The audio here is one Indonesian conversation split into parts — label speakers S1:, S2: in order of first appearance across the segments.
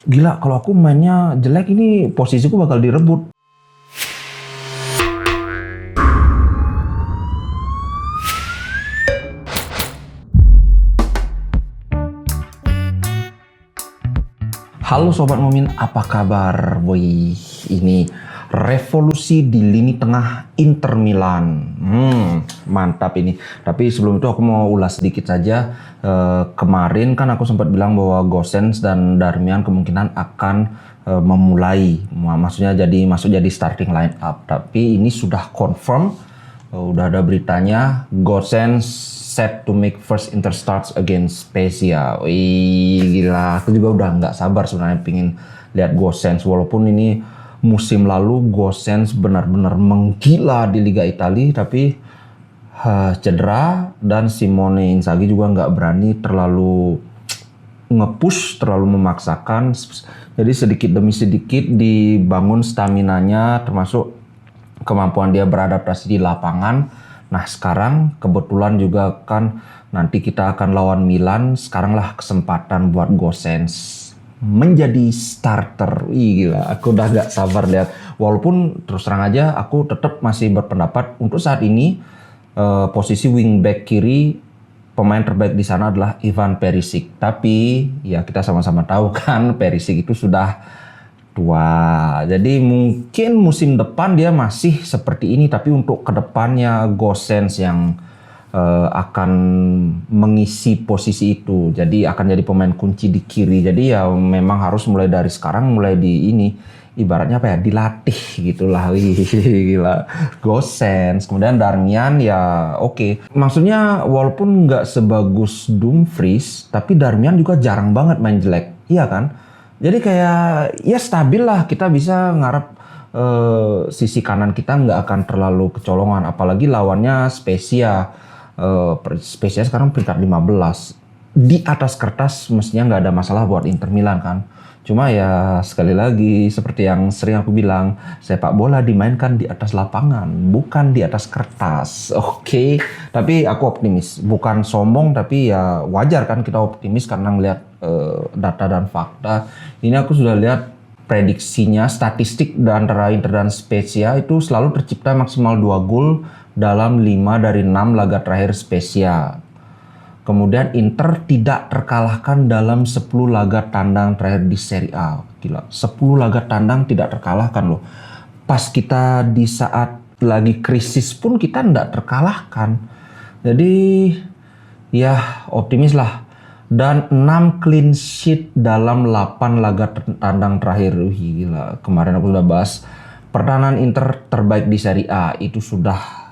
S1: Gila, kalau aku mainnya jelek ini posisiku bakal direbut. Halo Sobat Mumin, apa kabar? Wih, ini revolusi di lini tengah Inter Milan. Mantap ini. Tapi sebelum itu aku mau ulas sedikit saja. Kemarin kan aku sempat bilang bahwa Gosens dan Darmian kemungkinan akan memulai. Maksudnya masuk jadi starting line up. Tapi ini sudah confirm. Udah ada beritanya. Gosens set to make first Inter starts against Spezia. Wih, gila. Aku juga udah nggak sabar sebenarnya pingin lihat Gosens. Walaupun ini musim lalu Gosens benar-benar menggila di Liga Italia, tapi cedera dan Simone Inzaghi juga nggak berani terlalu nge-push, terlalu memaksakan. Jadi sedikit demi sedikit dibangun staminanya, termasuk kemampuan dia beradaptasi di lapangan. Nah sekarang kebetulan juga kan nanti kita akan lawan Milan. Sekarang lah kesempatan buat Gosens menjadi starter. Wih gila, aku udah gak sabar lihat. Walaupun terus terang aja aku tetap masih berpendapat untuk saat ini posisi wingback kiri pemain terbaik di sana adalah Ivan Perisic. Tapi ya kita sama-sama tahu kan Perisic itu sudah tua. Jadi mungkin musim depan dia masih seperti ini, tapi untuk kedepannya Gosens yang akan mengisi posisi itu. Jadi akan jadi pemain kunci di kiri. Jadi ya memang harus mulai dari sekarang, mulai di ini. Ibaratnya apa ya, dilatih gitulah. Wih, gila. Gosens, kemudian Darmian ya oke. Maksudnya walaupun nggak sebagus Dumfries, tapi Darmian juga jarang banget main jelek. Iya kan? Jadi kayak ya stabil lah, kita bisa ngarep sisi kanan kita nggak akan terlalu kecolongan. Apalagi lawannya Spezia. Spezia sekarang peringkat 15. Di atas kertas mestinya nggak ada masalah buat Inter Milan kan. Cuma ya sekali lagi seperti yang sering aku bilang, sepak bola dimainkan di atas lapangan, bukan di atas kertas. Oke. Tapi aku optimis, bukan sombong tapi ya wajar kan kita optimis karena ngelihat data dan fakta. Ini aku sudah lihat prediksinya, statistik antara Inter dan Spezia itu selalu tercipta maksimal 2 gol dalam 5 dari 6 laga terakhir Spezia. Kemudian Inter tidak terkalahkan dalam 10 laga tandang terakhir di Serie A. Gila, 10 laga tandang tidak terkalahkan loh. Pas kita di saat lagi krisis pun kita tidak terkalahkan. Jadi ya optimis lah. Dan 6 clean sheet dalam 8 laga tandang terakhir. Gila, kemarin aku sudah bahas pertahanan Inter terbaik di Serie A. Itu sudah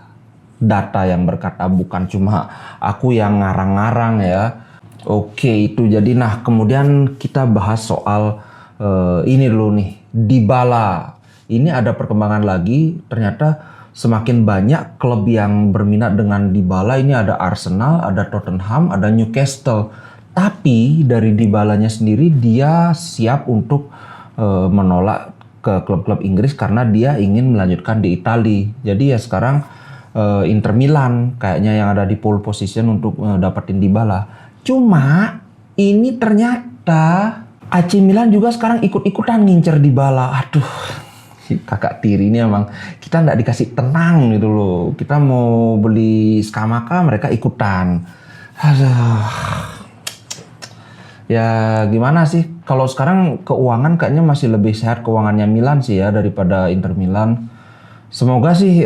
S1: data yang berkata, bukan cuma aku yang ngarang-ngarang ya. Oke, itu jadi. Nah kemudian kita bahas soal ini dulu nih, Dybala. Ini ada perkembangan lagi, ternyata semakin banyak klub yang berminat dengan Dybala. Ini ada Arsenal, ada Tottenham, ada Newcastle. Tapi dari Dybalanya sendiri dia siap untuk menolak ke klub-klub Inggris karena dia ingin melanjutkan di Italia. Jadi ya sekarang Inter Milan kayaknya yang ada di pole position untuk dapetin Dybala. Cuma ini ternyata AC Milan juga sekarang ikut-ikutan ngincer Dybala. Aduh, si kakak tiri ini emang kita nggak dikasih tenang gitu loh. Kita mau beli Skamaka mereka ikutan. Aduh. Ya gimana sih, kalau sekarang keuangan kayaknya masih lebih sehat keuangannya Milan sih ya daripada Inter Milan. Semoga sih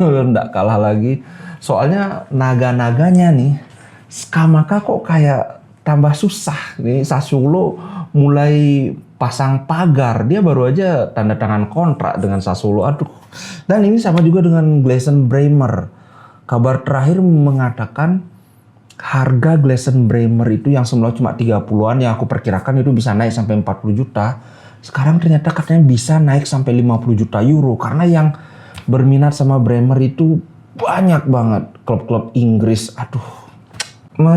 S1: nggak kalah lagi. Soalnya naga-naganya nih, Skamaka kok kayak tambah susah. Nih Sassuolo mulai pasang pagar, dia baru aja tanda tangan kontrak dengan Sassuolo. Aduh. Dan ini sama juga dengan Gleison Bremer. Kabar terakhir mengatakan harga Gleison Bremer itu yang semula cuma 30-an, yang aku perkirakan itu bisa naik sampai 40 juta. Sekarang ternyata katanya bisa naik sampai 50 juta euro. Karena yang berminat sama Bremer itu banyak banget klub-klub Inggris. Aduh.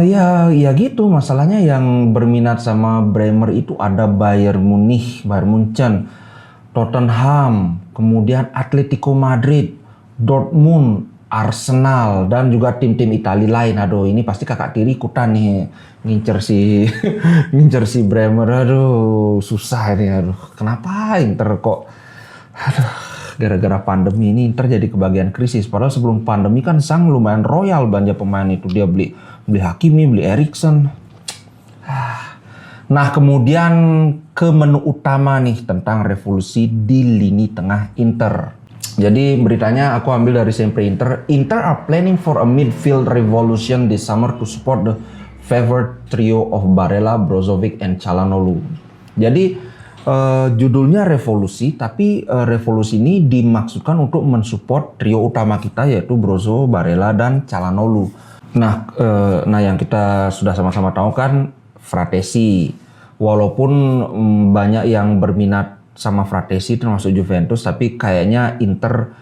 S1: Ya gitu, masalahnya yang berminat sama Bremer itu ada Bayern Munich, Bayern Munchen, Tottenham, kemudian Atletico Madrid, Dortmund, Arsenal dan juga tim-tim Italia lain. Aduh, ini pasti kakak tiri ikutan nih ngincer si ngincer si Bremer. Aduh, susah ini. Aduh, kenapa Inter kok gara-gara pandemi ini Inter jadi kebagian krisis. Padahal sebelum pandemi kan Sang lumayan royal belanja pemain itu. Dia beli Hakimi, beli Eriksen. Nah, kemudian ke menu utama nih tentang revolusi di lini tengah Inter. Jadi beritanya aku ambil dari Sempre Inter. Inter are planning for a midfield revolution this summer to support the favored trio of Barella, Brozovic, and Calhanoglu. Jadi judulnya revolusi, tapi revolusi ini dimaksudkan untuk mensupport trio utama kita yaitu Brozo, Barella, dan Calhanoglu. Nah yang kita sudah sama-sama tahu kan Fratesi. Walaupun banyak yang berminat sama Fratesi termasuk Juventus, tapi kayaknya Inter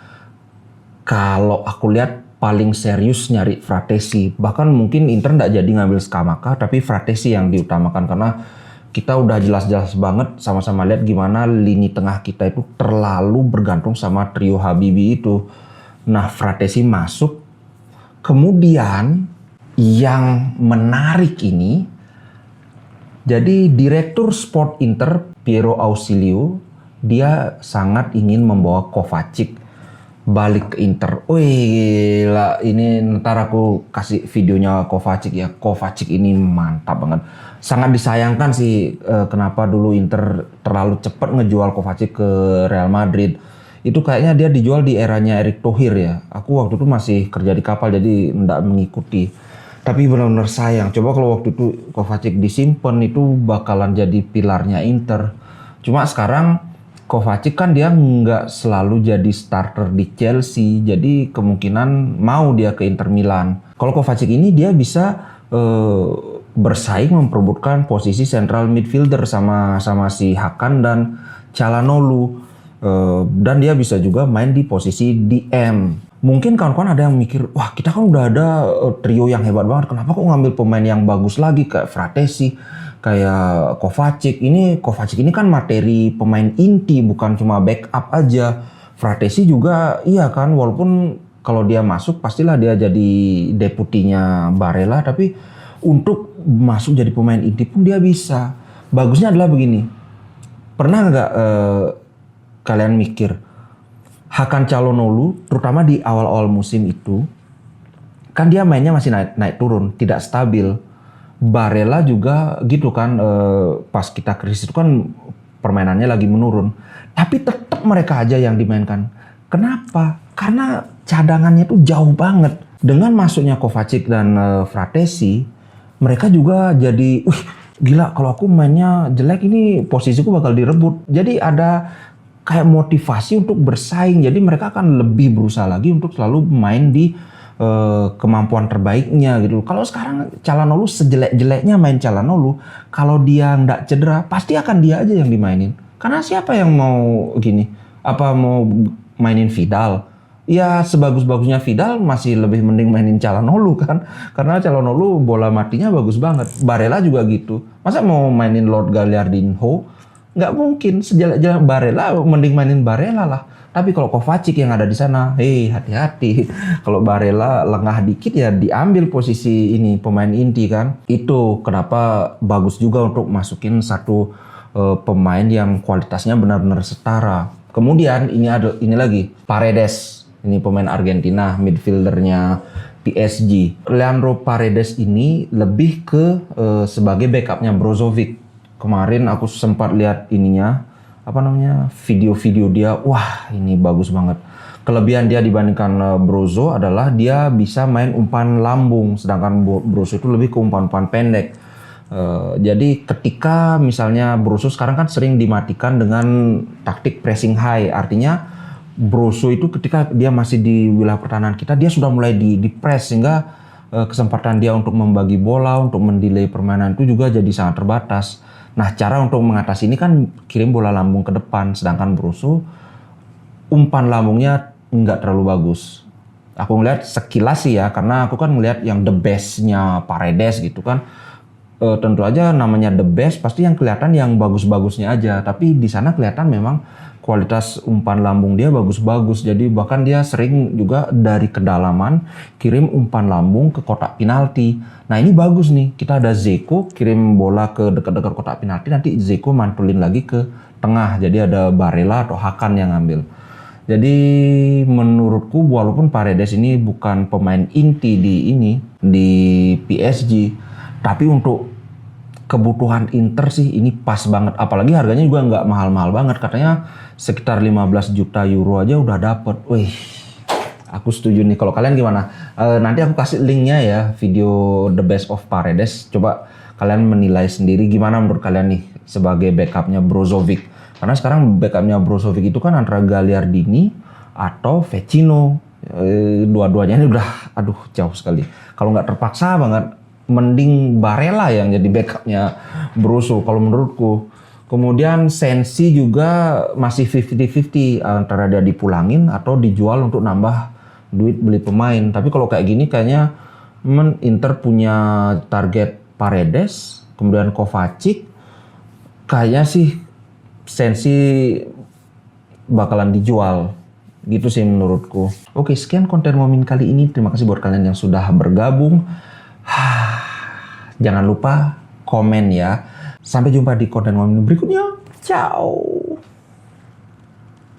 S1: kalau aku lihat paling serius nyari Fratesi. Bahkan mungkin Inter nggak jadi ngambil Scamacca, tapi Fratesi yang diutamakan karena kita udah jelas-jelas banget sama-sama lihat gimana lini tengah kita itu terlalu bergantung sama trio Habibi itu. Nah, Fratesi masuk. Kemudian yang menarik ini, jadi Direktur Sport Inter Piero Ausilio dia sangat ingin membawa Kovacic balik ke Inter. Wih, gila, ini ntar aku kasih videonya Kovacic ya. Kovacic ini mantap banget. Sangat disayangkan sih kenapa dulu Inter terlalu cepat ngejual Kovacic ke Real Madrid. Itu kayaknya dia dijual di eranya Erick Thohir ya. Aku waktu itu masih kerja di kapal jadi nggak mengikuti. Tapi benar-benar sayang. Coba kalau waktu itu Kovacic disimpan itu bakalan jadi pilarnya Inter. Cuma sekarang Kovacic kan dia nggak selalu jadi starter di Chelsea. Jadi kemungkinan mau dia ke Inter Milan. Kalau Kovacic ini dia bisa bersaing memperebutkan posisi central midfielder sama si Hakan dan Calhanoglu. Dan dia bisa juga main di posisi DM. Mungkin kawan-kawan ada yang mikir, wah kita kan udah ada trio yang hebat banget, kenapa kok ngambil pemain yang bagus lagi kayak Fratesi, kayak Kovacic. Kovacic ini kan materi pemain inti, bukan cuma backup aja. Fratesi juga iya kan, walaupun kalau dia masuk pastilah dia jadi deputinya Barella, tapi untuk masuk jadi pemain inti pun dia bisa. Bagusnya adalah begini, pernah nggak kalian mikir, Hakan Calhanoglu, terutama di awal-awal musim itu, kan dia mainnya masih naik turun, tidak stabil. Barella juga gitu kan, pas kita krisis itu kan permainannya lagi menurun. Tapi tetap mereka aja yang dimainkan. Kenapa? Karena cadangannya tuh jauh banget. Dengan masuknya Kovacic dan Fratesi, mereka juga jadi, gila kalau aku mainnya jelek ini posisiku bakal direbut. Jadi ada kayak motivasi untuk bersaing. Jadi mereka akan lebih berusaha lagi untuk selalu main di kemampuan terbaiknya gitu. Kalau sekarang Calhanoglu sejelek-jeleknya main Calhanoglu, kalau dia nggak cedera pasti akan dia aja yang dimainin. Karena siapa yang mau gini? Apa mau mainin Vidal? Ya sebagus-bagusnya Vidal masih lebih mending mainin Calhanoglu kan. Karena Calhanoglu bola matinya bagus banget. Barella juga gitu. Masa mau mainin Lord Gagliardinho? Nggak mungkin. Sejelek-jelek Barella mending mainin Barella lah. Tapi kalau Kovacic yang ada di sana, hati-hati. Kalau Barella lengah dikit ya diambil posisi ini pemain inti kan. Itu kenapa bagus juga untuk masukin satu pemain yang kualitasnya benar-benar setara. Kemudian ini lagi Paredes. Ini pemain Argentina, midfieldernya PSG. Leandro Paredes ini lebih ke sebagai backupnya Brozovic. Kemarin aku sempat lihat video-video dia, wah ini bagus banget. Kelebihan dia dibandingkan Brozo adalah dia bisa main umpan lambung, sedangkan Brozo itu lebih ke umpan-umpan pendek. Jadi ketika misalnya Brozo sekarang kan sering dimatikan dengan taktik pressing high, artinya Brozo itu ketika dia masih di wilayah pertahanan kita, dia sudah mulai di press sehingga kesempatan dia untuk membagi bola, untuk mendelay permainan itu juga jadi sangat terbatas. Nah, cara untuk mengatasi ini kan kirim bola lambung ke depan, sedangkan Brozo umpan lambungnya nggak terlalu bagus. Aku ngeliat sekilas sih ya, karena aku kan ngeliat yang the best-nya Paredes gitu kan. tentu aja namanya the best, pasti yang kelihatan yang bagus-bagusnya aja. Tapi di sana kelihatan memang kualitas umpan lambung dia bagus-bagus. Jadi bahkan dia sering juga dari kedalaman kirim umpan lambung ke kotak penalti. Nah ini bagus nih, kita ada Zeko kirim bola ke dekat-dekat kotak penalti, nanti Zeko mantulin lagi ke tengah. Jadi ada Barella atau Hakan yang ngambil. Jadi menurutku walaupun Paredes ini bukan pemain inti di PSG, tapi untuk kebutuhan Inter sih ini pas banget. Apalagi harganya juga nggak mahal-mahal banget. Katanya sekitar 15 juta euro aja udah dapet. Wih, aku setuju nih. Kalau kalian gimana? Nanti aku kasih linknya ya, video The Best of Paredes. Coba kalian menilai sendiri gimana menurut kalian nih sebagai backupnya Brozovic. Karena sekarang backupnya Brozovic itu kan antara Gagliardini atau Vecino. Dua-duanya ini udah jauh sekali. Kalau nggak terpaksa banget, mending Barella yang jadi backupnya Brozo kalau menurutku. Kemudian Sensi juga masih 50-50 antara dia dipulangin atau dijual untuk nambah duit beli pemain. Tapi kalau kayak gini kayaknya Inter punya target Paredes, kemudian Kovacic, kayaknya sih Sensi bakalan dijual. Gitu sih menurutku. Oke, sekian konten Momin kali ini. Terima kasih buat kalian yang sudah bergabung. Jangan lupa komen ya. Sampai jumpa di konten Momin berikutnya. Ciao.